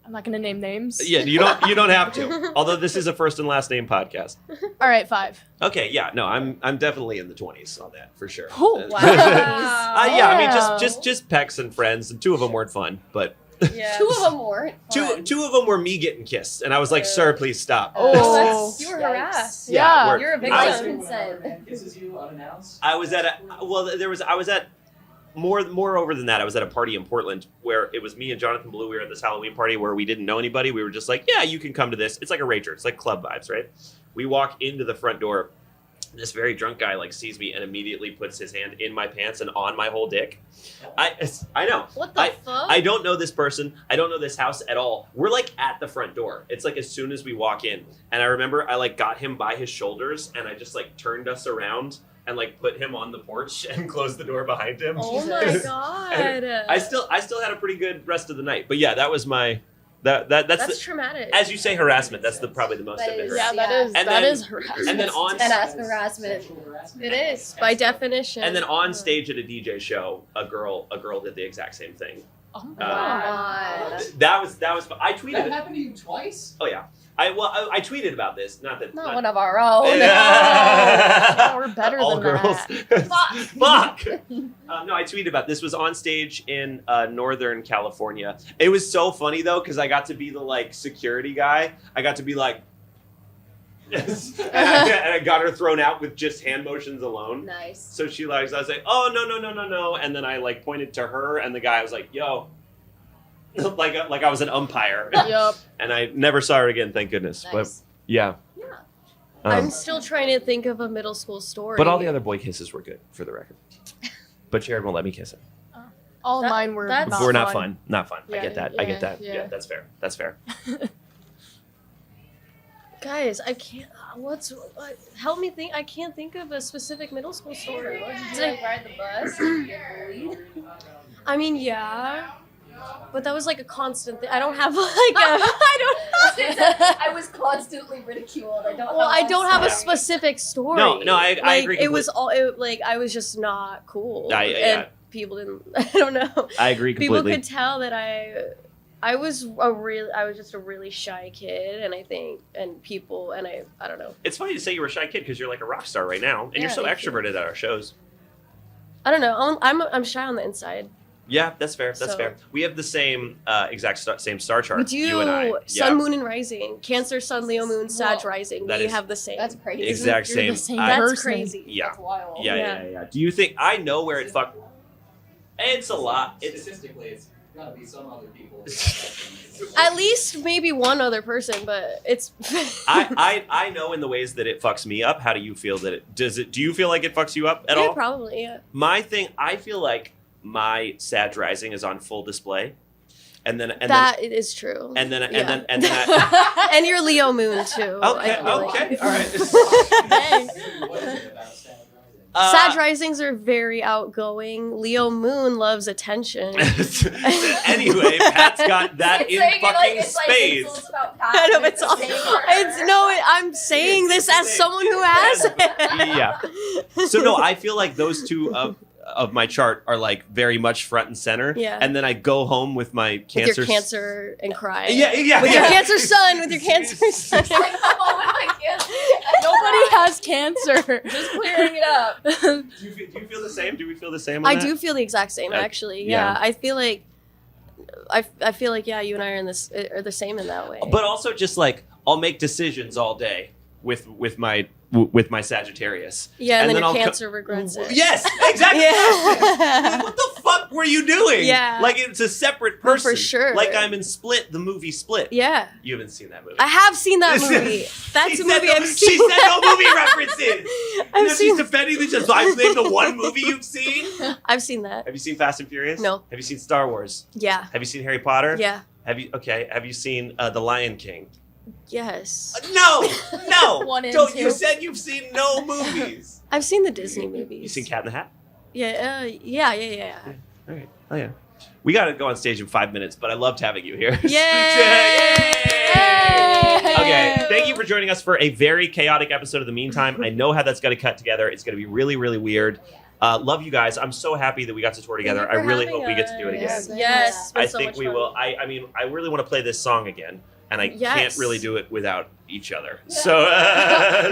I'm not gonna name names. Yeah, you don't have to. Although this is a first and last name podcast. All right, 5. Okay, yeah, no, I'm definitely in the 20s on that for sure. Oh, Wow. Yeah, I mean Wow. just pecs and friends, and 2 of them weren't fun, but Yeah. Two of them weren't. fun. two of them were me getting kissed, and I was like, "Sir, please stop." Oh. You were Yikes. harassed. Yeah. we're- You're a victim. I Like was, consent. Kisses you unannounced. I was at moreover than that. I was at a party in Portland where it was me and Jonathan Blue. We were at this Halloween party where we didn't know anybody. We were just like, "Yeah, you can come to this." It's like a rager. It's like club vibes, right? We walk into the front door. This very drunk guy like sees me and immediately puts his hand in my pants and on my whole dick. I know. What the fuck? I don't know this person. I don't know this house at all. We're like at the front door. It's like as soon as we walk in. And I remember I like got him by his shoulders and I just like turned us around and like put him on the porch and closed the door behind him. Oh my And god. I still had a pretty good rest of the night. But yeah, that was my that's That's the, traumatic. as you say harassment. That's probably the most That I've been is- harassed. yeah, Yeah. that And is then- harassment. And then on And that's harassment. Sexual harassment. It is by definition. and then on stage at a DJ show, a girl did the exact same thing. Oh my Come Uh, on. That was I tweeted That it. happened to you twice? Oh yeah. I tweeted about this. Not that. Not one of our own. Yeah, we're better All than girls. that. Fuck. No, I tweeted about this. Was on stage in Northern California. It was so funny though because I got to be the like security guy. I got to be like. Yes. And I got her thrown out with just hand motions alone. Nice. So she like, I was like, oh no, and then I like pointed to her, and the guy was like, yo, like I was an umpire, Yup. and I never saw her again, thank goodness. But Nice. yeah, Yeah. I'm still trying to think of a middle school story. but all the other boy kisses were good, for the record. But Jared won't let me kiss him. All That- mine were that's- not We're not fun. fun, not fun. I Yeah, get that. I get yeah, that. yeah. Yeah, that's fair. That's fair. Guys, I can't. Help me think. I can't think of a specific middle school story. Did I ride the bus? and get bullied? I mean, yeah, but that was like a constant thing. I don't have like a. I was constantly ridiculed. I I don't have a Yeah. specific story. No, I like, agree It was all like I was just not cool, Yeah. and people didn't. I don't know. I agree People completely. could tell that I was just a really shy kid, and I don't know. It's funny to say you were a shy kid because you're like a rock star right now, and you're Yeah, so thank you. extroverted at our shows. I don't know. I'm shy on the inside. Yeah, that's fair. That's So- fair. We have the same same star chart. We do You and I. Sun, Moon, and Rising. Cancer, Sun, Leo, Moon, Sag, Whoa. Rising. That We is- have the same. That's crazy. Exact You're same. the same I- That's person. crazy. Yeah. That's wild. Yeah. Do you think I know where it fuck? It's a lot. It's Statistically, it's gotta be some other people. At least maybe one other person, but it's. I know in the ways that it fucks me up. How do you feel that it does it? Do you feel like it fucks you up at Yeah, all? probably. Yeah. My thing, I feel like my Sag Rising is on full display. And then That is true. and then Yeah. and then I, And your Leo moon too. okay, I feel like. okay, all right. What is it about Sag Rising? Sag risings are very outgoing. Leo moon loves attention. Anyway, Pat's got that in fucking spades. I know it's all. I'm saying this as someone who has it. Yeah. So no, I feel like those two of my chart are like very much front and center. Yeah. And then I go home with my cancer. With your cancer and cry. Yeah. With your cancer sun. With your cancer sun. Nobody has cancer. Just clearing it up. Do you feel the same? Do we feel the same? On I that? do feel the exact same, actually. yeah. Yeah, I feel like, yeah, you and I are the same in that way. But also just like I'll make decisions all day with my Sagittarius. Yeah, and then your I'll cancer regrets it. Yes, exactly. Yeah. Like, what the fuck were you doing? Yeah. Like it's a separate No, person. for sure. Like I'm in Split, the movie Split. Yeah. You haven't seen that movie. I have seen that movie. That's a movie I've seen. She said no movie references. I've Now seen- she's defending the just. I've named the one movie you've seen. I've seen that. Have you seen Fast and Furious? No. Have you seen Star Wars? Yeah. Have you seen Harry Potter? Yeah. Have you seen The Lion King? Yes. No. One and Don't. You two. said you've seen no movies. I've seen the Disney movies. You seen Cat in the Hat? Yeah. Yeah. All right. Oh yeah. We got to go on stage in 5 minutes, but I loved having you here. Yay! Okay, thank you for joining us for a very chaotic episode of The Meantime. I know how that's going to cut together. It's going to be really, really weird. Love you guys. I'm so happy that we got to tour together. I really hope we get to do it again. Yes. It's been I so think much we fun. will. I mean, I really want to play this song again, and I Yes. can't really do it without each other. So,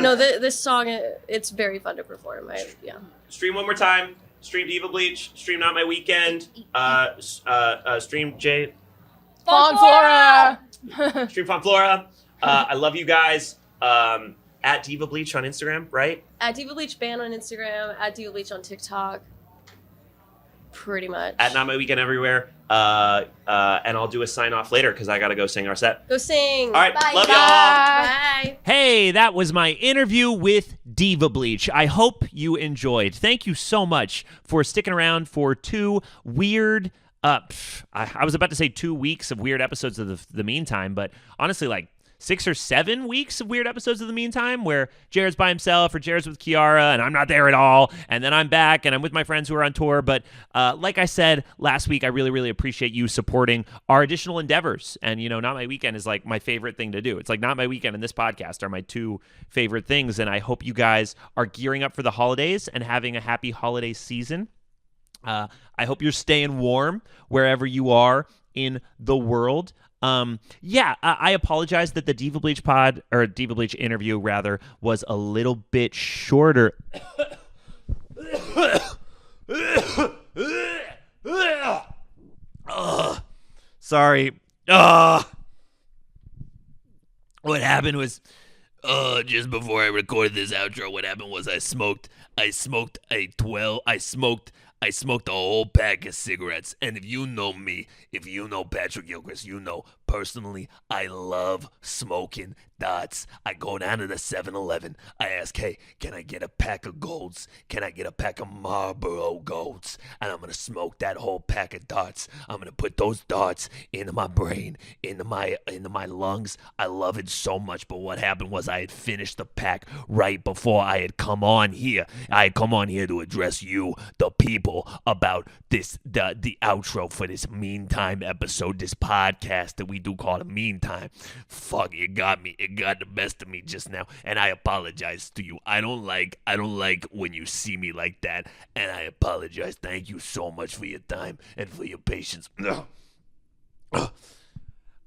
No, this song, it's very fun to perform. Yeah. stream one more time. Stream Diva Bleach. Stream Not My Weekend. Stream J. Fawn Flora. Stream Fun Flora. I love you guys. At Diva Bleach on Instagram, right? At Diva Bleach Band on Instagram, at Diva Bleach on TikTok. Pretty much. At Not My Weekend everywhere. And I'll do a sign off later because I got to go sing our set. Go sing. All right. Bye. Love y'all. Bye. Hey, that was my interview with Diva Bleach. I hope you enjoyed. Thank you so much for sticking around for two weird, I was about to say 2 weeks of weird episodes of the Meantime, but honestly, like 6 or 7 weeks of weird episodes of The Meantime where Jared's by himself or Jared's with Kiara and I'm not there at all. And then I'm back and I'm with my friends who are on tour. But like I said last week, I really, really appreciate you supporting our additional endeavors. And, you know, Not My Weekend is like my favorite thing to do. It's like Not My Weekend and this podcast are my two favorite things. And I hope you guys are gearing up for the holidays and having a happy holiday season. I hope you're staying warm wherever you are in the world. I apologize that the Diva Bleach Diva Bleach interview rather was a little bit shorter. Sorry. What happened was, just before I recorded this outro, what happened was I smoked a whole pack of cigarettes. And if you know me, if you know Patrick Gilchrist, you know personally I love smoking dots. I go down to the 7-Eleven. I ask, hey, can I get a pack of golds? Can I get a pack of Marlboro golds? And I'm going to smoke that whole pack of dots. I'm going to put those dots into my brain, into my lungs. I love it so much. But what happened was I had finished the pack right before I had come on here. I had come on here to address you, the people, about this, the outro for this Meantime episode, this podcast that we do call The Meantime. Fuck, you got me. It got the best of me just now, and I apologize to you. I don't like when you see me like that, and I apologize. Thank you so much for your time and for your patience.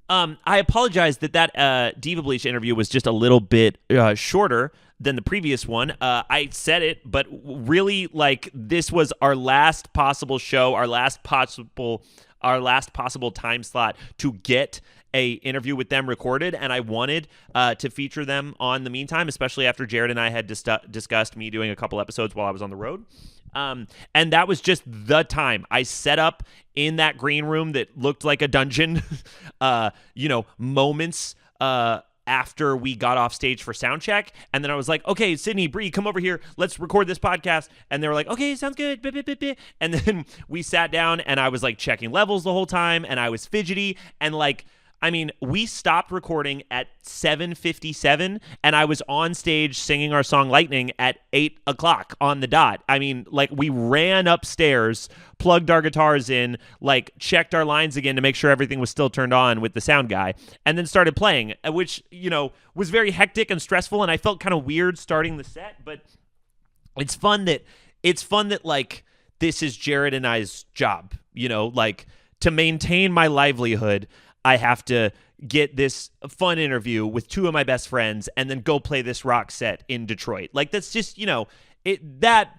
I apologize that Diva Bleach interview was just a little bit shorter than the previous one. I said it, but really, like, this was our last possible show, our last possible time slot to get a interview with them recorded, and I wanted to feature them on The Meantime, especially after Jared and I had discussed me doing a couple episodes while I was on the road. And that was just the time. I set up in that green room that looked like a dungeon, moments after we got off stage for sound check. And then I was like, okay, Sydney, Bree, come over here. Let's record this podcast. And they were like, okay, sounds good. Blah, blah, blah, blah. And then we sat down and I was like checking levels the whole time and I was fidgety and like, I mean, we stopped recording at 7:57 and I was on stage singing our song Lightning at 8 o'clock on the dot. I mean, like we ran upstairs, plugged our guitars in, like checked our lines again to make sure everything was still turned on with the sound guy, and then started playing, which, you know, was very hectic and stressful. And I felt kind of weird starting the set, but it's fun that like this is Jared and I's job, you know, like to maintain my livelihood. I have to get this fun interview with two of my best friends and then go play this rock set in Detroit. Like that's just, you know, that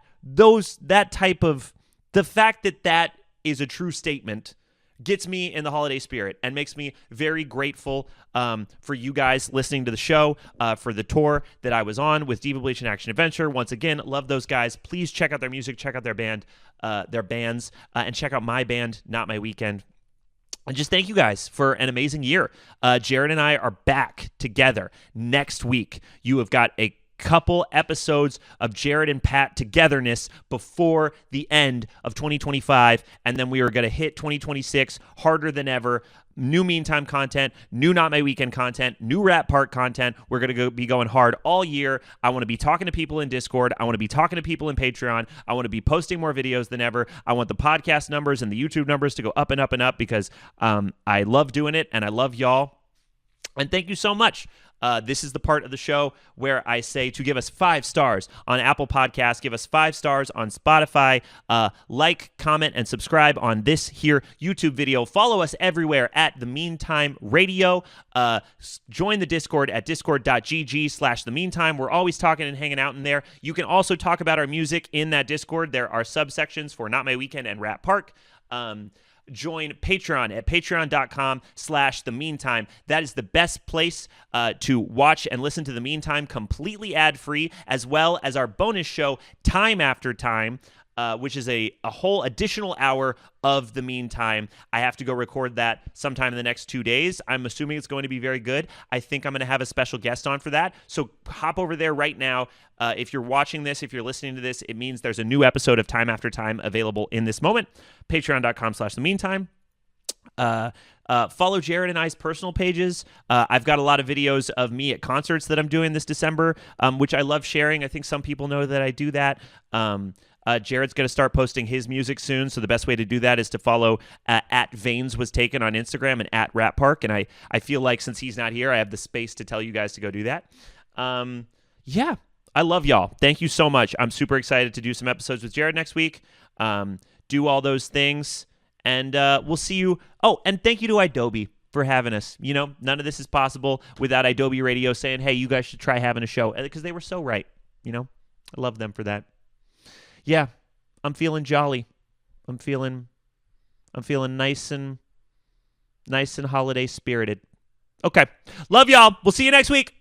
type of, the fact that is a true statement gets me in the holiday spirit and makes me very grateful for you guys listening to the show, for the tour that I was on with Diva Bleach and Action Adventure. Once again, love those guys. Please check out their music, check out their bands, and check out my band, Not My Weekend. And just thank you guys for an amazing year. Jared and I are back together next week. You have got a couple episodes of Jared and Pat togetherness before the end of 2025. And then we are going to hit 2026 harder than ever. New Meantime content, new Not My Weekend content, new Rat Park content. We're going to be going hard all year. I want to be talking to people in Discord. I want to be talking to people in Patreon. I want to be posting more videos than ever. I want the podcast numbers and the YouTube numbers to go up and up and up because I love doing it and I love y'all. And thank you so much. This is the part of the show where I say to give us 5 stars on Apple Podcasts, give us 5 stars on Spotify, like, comment, and subscribe on this here YouTube video. Follow us everywhere at The Meantime Radio. Join the Discord at discord.gg/The Meantime. We're always talking and hanging out in there. You can also talk about our music in that Discord. There are subsections for Not My Weekend and Rat Park. Join Patreon at patreon.com/The Meantime. That is the best place to watch and listen to The Meantime completely ad-free, as well as our bonus show, Time After Time, which is a whole additional hour of The Meantime. I have to go record that sometime in the next 2 days. I'm assuming it's going to be very good. I think I'm going to have a special guest on for that. So hop over there right now. If you're watching this, if you're listening to this, it means there's a new episode of Time After Time available in this moment. Patreon.com/The Meantime. Follow Jared and I's personal pages. I've got a lot of videos of me at concerts that I'm doing this December, which I love sharing. I think some people know that I do that. Jared's going to start posting his music soon, so the best way to do that is to follow at Veins Was Taken on Instagram and at Rat Park, and I feel like since he's not here, I have the space to tell you guys to go do that. Yeah, I love y'all. Thank you so much. I'm super excited to do some episodes with Jared next week, do all those things, and we'll see you. Oh, and thank you to idobi for having us. You know, none of this is possible without idobi Radio saying, hey, you guys should try having a show, because they were so right. You know, I love them for that. Yeah, I'm feeling jolly. I'm feeling nice and holiday spirited. Okay. Love y'all. We'll see you next week.